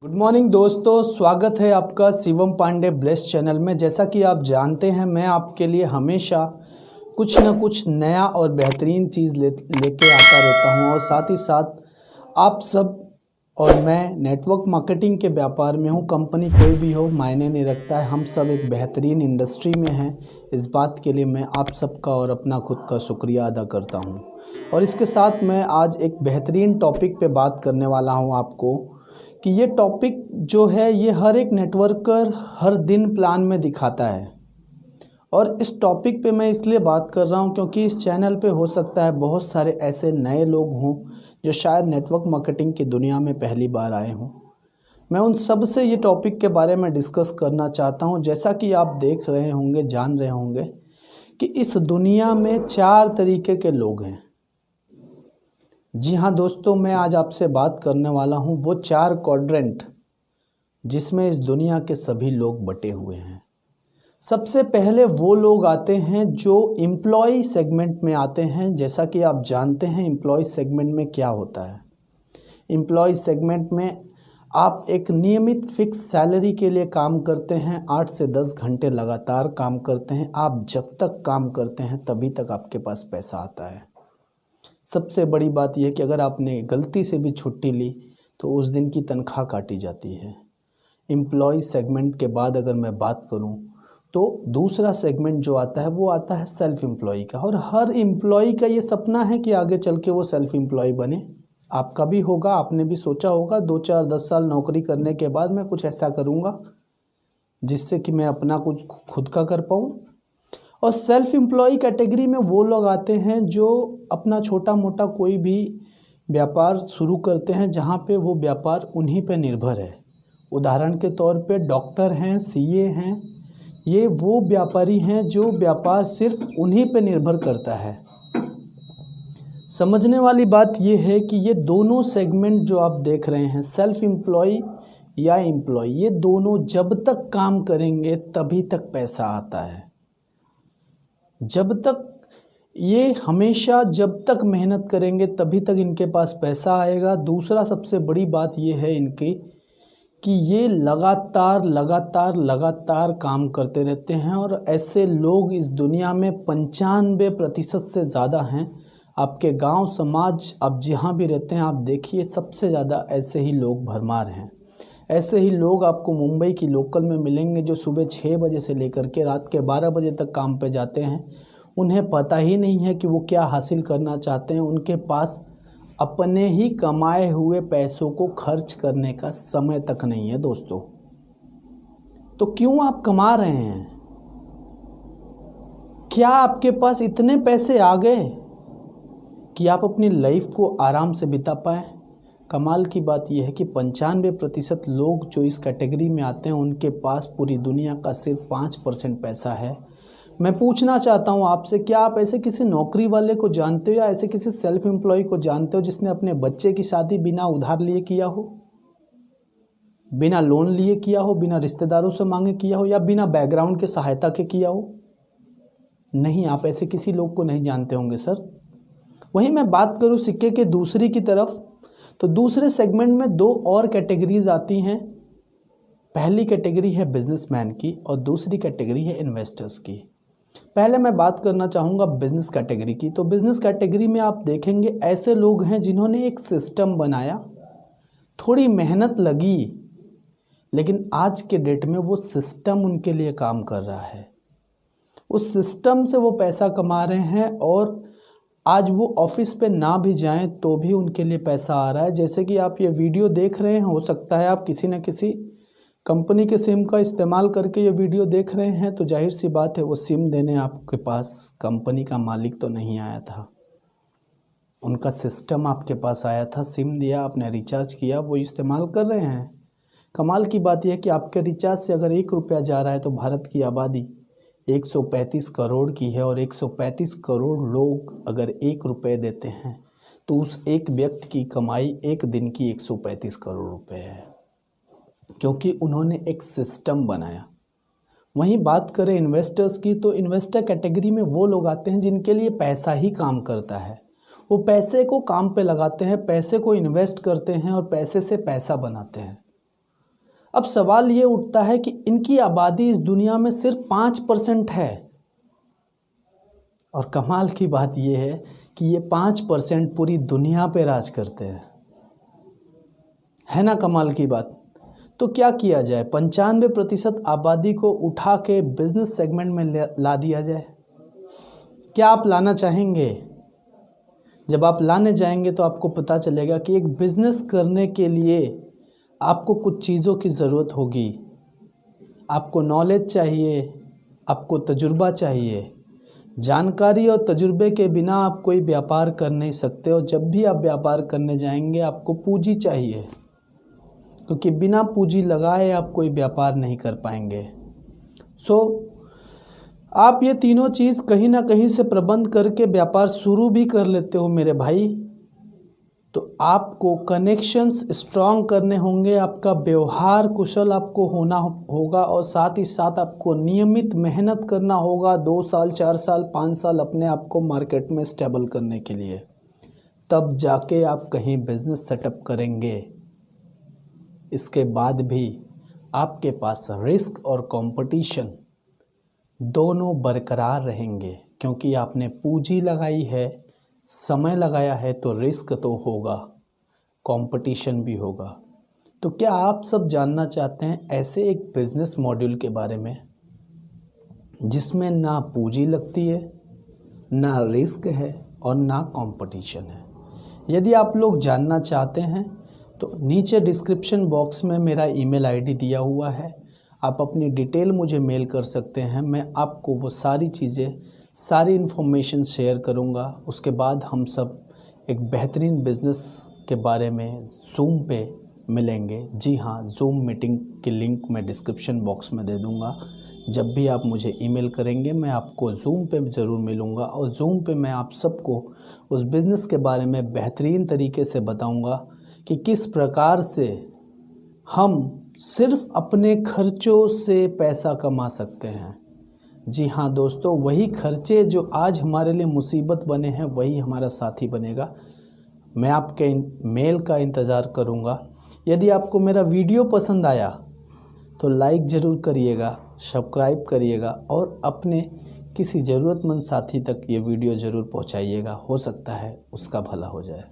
Good morning दोस्तों, स्वागत है आपका शिवम पांडे ब्लेस चैनल में। जैसा कि आप जानते हैं, मैं आपके लिए हमेशा कुछ ना कुछ नया और बेहतरीन चीज़ लेके आता रहता हूं। और साथ ही साथ आप सब और मैं नेटवर्क मार्केटिंग के व्यापार में हूं। कंपनी कोई भी हो मायने नहीं रखता है, हम सब एक बेहतरीन इंडस्ट्री में हैं। इस बात के लिए मैं आप सबका और अपना खुद का शुक्रिया अदा करता हूं। और इसके साथ मैं आज एक बेहतरीन टॉपिक पे बात करने वाला हूं आपको कि ये टॉपिक जो है ये हर एक नेटवर्कर हर दिन प्लान में दिखाता है। और इस टॉपिक पे मैं इसलिए बात कर रहा हूँ क्योंकि इस चैनल पे हो सकता है बहुत सारे ऐसे नए लोग हों जो शायद नेटवर्क मार्केटिंग की दुनिया में पहली बार आए हों। मैं उन सब से ये टॉपिक के बारे में डिस्कस करना चाहता हूँ। जैसा कि आप देख रहे होंगे, जान रहे होंगे कि इस दुनिया में 4 तरीके के लोग हैं। जी हाँ दोस्तों, मैं आज आपसे बात करने वाला हूँ वो 4 क्वाड्रेंट जिसमें इस दुनिया के सभी लोग बटे हुए हैं। सबसे पहले वो लोग आते हैं जो एम्प्लॉय सेगमेंट में आते हैं। जैसा कि आप जानते हैं एम्प्लॉय सेगमेंट में क्या होता है। एम्प्लॉय सेगमेंट में आप एक नियमित फिक्स सैलरी के लिए काम करते हैं। 8 से 10 घंटे लगातार काम करते हैं। आप जब तक काम करते हैं तभी तक आपके पास पैसा आता है। सबसे बड़ी बात यह कि अगर आपने गलती से भी छुट्टी ली तो उस दिन की तनख्वाह काटी जाती है। एम्प्लॉय सेगमेंट के बाद अगर मैं बात करूं तो दूसरा सेगमेंट जो आता है वो आता है सेल्फ एम्प्लॉय का। और हर एम्प्लॉय का ये सपना है कि आगे चल के वो सेल्फ एम्प्लॉय बने। आपका भी होगा, आपने भी सोचा होगा 2 4 10 साल नौकरी करने के बाद मैं कुछ ऐसा करूँगा जिससे कि मैं अपना कुछ खुद का कर पाऊँ। और सेल्फ एम्प्लॉय कैटेगरी में वो लोग आते हैं जो अपना छोटा मोटा कोई भी व्यापार शुरू करते हैं जहाँ पे वो व्यापार उन्हीं पे निर्भर है। उदाहरण के तौर पे डॉक्टर हैं, सीए हैं, ये वो व्यापारी हैं जो व्यापार सिर्फ उन्हीं पे निर्भर करता है। समझने वाली बात ये है कि ये दोनों सेगमेंट जो आप देख रहे हैं, सेल्फ एम्प्लॉय या एम्प्लॉय, ये दोनों जब तक काम करेंगे तभी तक पैसा आता है। जब तक ये हमेशा जब तक मेहनत करेंगे तभी तक इनके पास पैसा आएगा। दूसरा सबसे बड़ी बात ये है इनकी कि ये लगातार लगातार लगातार काम करते रहते हैं। और ऐसे लोग इस दुनिया में 95% से ज़्यादा हैं। आपके गांव समाज आप जहाँ भी रहते हैं आप देखिए सबसे ज़्यादा ऐसे ही लोग भरमार हैं। ऐसे ही लोग आपको मुंबई की लोकल में मिलेंगे जो सुबह 6 बजे से लेकर के रात के 12 बजे तक काम पे जाते हैं। उन्हें पता ही नहीं है कि वो क्या हासिल करना चाहते हैं। उनके पास अपने ही कमाए हुए पैसों को खर्च करने का समय तक नहीं है दोस्तों। तो क्यों आप कमा रहे हैं? क्या आपके पास इतने पैसे आ गए कि आप अपनी लाइफ को आराम से बिता पाएँ? कमाल की बात यह है कि 95% लोग जो इस कैटेगरी में आते हैं उनके पास पूरी दुनिया का सिर्फ 5% पैसा है। मैं पूछना चाहता हूं आपसे, क्या आप ऐसे किसी नौकरी वाले को जानते हो या ऐसे किसी सेल्फ एम्प्लॉय को जानते हो जिसने अपने बच्चे की शादी बिना उधार लिए किया हो, बिना लोन लिए किया हो, बिना रिश्तेदारों से मांगे किया हो, या बिना बैकग्राउंड के सहायता के किया हो? नहीं, आप ऐसे किसी लोग को नहीं जानते होंगे सर। वहीं मैं बात करूं सिक्के के दूसरी की तरफ, तो दूसरे सेगमेंट में 2 और कैटेगरीज आती हैं। पहली कैटेगरी है बिजनेसमैन की और दूसरी कैटेगरी है इन्वेस्टर्स की। पहले मैं बात करना चाहूँगा बिजनेस कैटेगरी की। तो बिजनेस कैटेगरी में आप देखेंगे ऐसे लोग हैं जिन्होंने एक सिस्टम बनाया, थोड़ी मेहनत लगी, लेकिन आज के डेट में वो सिस्टम उनके लिए काम कर रहा है। उस सिस्टम से वो पैसा कमा रहे हैं और आज वो ऑफिस पे ना भी जाएं तो भी उनके लिए पैसा आ रहा है। जैसे कि आप ये वीडियो देख रहे हैं, हो सकता है आप किसी न किसी कंपनी के सिम का इस्तेमाल करके ये वीडियो देख रहे हैं, तो जाहिर सी बात है वो सिम देने आपके पास कंपनी का मालिक तो नहीं आया था, उनका सिस्टम आपके पास आया था। सिम दिया, आपने रिचार्ज किया, वो इस्तेमाल कर रहे हैं। कमाल की बात यह है कि आपके रिचार्ज से अगर 1 रुपया जा रहा है तो भारत की आबादी 135 करोड़ की है और 135 करोड़ लोग अगर 1 रुपये देते हैं तो उस एक व्यक्ति की कमाई एक दिन की 135 करोड़ रुपए है, क्योंकि उन्होंने एक सिस्टम बनाया। वहीं बात करें इन्वेस्टर्स की, तो इन्वेस्टर कैटेगरी में वो लोग आते हैं जिनके लिए पैसा ही काम करता है। वो पैसे को काम पे लगाते हैं, पैसे को इन्वेस्ट करते हैं और पैसे से पैसा बनाते हैं। अब सवाल ये उठता है कि इनकी आबादी इस दुनिया में सिर्फ 5% है, और कमाल की बात यह है कि ये 5% पूरी दुनिया पे राज करते हैं। है ना कमाल की बात। तो क्या किया जाए, 95% आबादी को उठा के बिजनेस सेगमेंट में ला दिया जाए। क्या आप लाना चाहेंगे? जब आप लाने जाएंगे तो आपको पता चलेगा कि एक बिज़नेस करने के लिए आपको कुछ चीज़ों की ज़रूरत होगी। आपको नॉलेज चाहिए, आपको तजुर्बा चाहिए। जानकारी और तजुर्बे के बिना आप कोई व्यापार कर नहीं सकते, और जब भी आप व्यापार करने जाएंगे आपको पूंजी चाहिए, क्योंकि बिना पूंजी लगाए आप कोई व्यापार नहीं कर पाएंगे। आप ये तीनों चीज़ कहीं ना कहीं से प्रबंध करके व्यापार शुरू भी कर लेते हो मेरे भाई, तो आपको कनेक्शंस स्ट्रांग करने होंगे, आपका व्यवहार कुशल आपको होना होगा, और साथ ही साथ आपको नियमित मेहनत करना होगा 2 साल 4 साल 5 साल अपने आप को मार्केट में स्टेबल करने के लिए। तब जाके आप कहीं बिजनेस सेटअप करेंगे। इसके बाद भी आपके पास रिस्क और कंपटीशन दोनों बरकरार रहेंगे, क्योंकि आपने पूंजी लगाई है, समय लगाया है, तो रिस्क तो होगा, कंपटीशन भी होगा। तो क्या आप सब जानना चाहते हैं ऐसे एक बिजनेस मॉड्यूल के बारे में जिसमें ना पूंजी लगती है, ना रिस्क है और ना कंपटीशन है? यदि आप लोग जानना चाहते हैं तो नीचे डिस्क्रिप्शन बॉक्स में मेरा ईमेल आईडी दिया हुआ है, आप अपनी डिटेल मुझे मेल कर सकते हैं। मैं आपको वो सारी चीज़ें, सारी इन्फॉर्मेशन शेयर करूँगा। उसके बाद हम सब एक बेहतरीन बिज़नेस के बारे में जूम पे मिलेंगे। जी हाँ, जूम मीटिंग की लिंक मैं डिस्क्रिप्शन बॉक्स में दे दूँगा। जब भी आप मुझे ईमेल करेंगे मैं आपको जूम पे ज़रूर मिलूँगा, और जूम पे मैं आप सबको उस बिज़नेस के बारे में बेहतरीन तरीके से बताऊँगा कि किस प्रकार से हम सिर्फ अपने खर्चों से पैसा कमा सकते हैं। जी हाँ दोस्तों, वही खर्चे जो आज हमारे लिए मुसीबत बने हैं वही हमारा साथी बनेगा। मैं आपके मेल का इंतज़ार करूँगा। यदि आपको मेरा वीडियो पसंद आया तो लाइक ज़रूर करिएगा, सब्सक्राइब करिएगा, और अपने किसी ज़रूरतमंद साथी तक ये वीडियो ज़रूर पहुँचाइएगा। हो सकता है उसका भला हो जाए।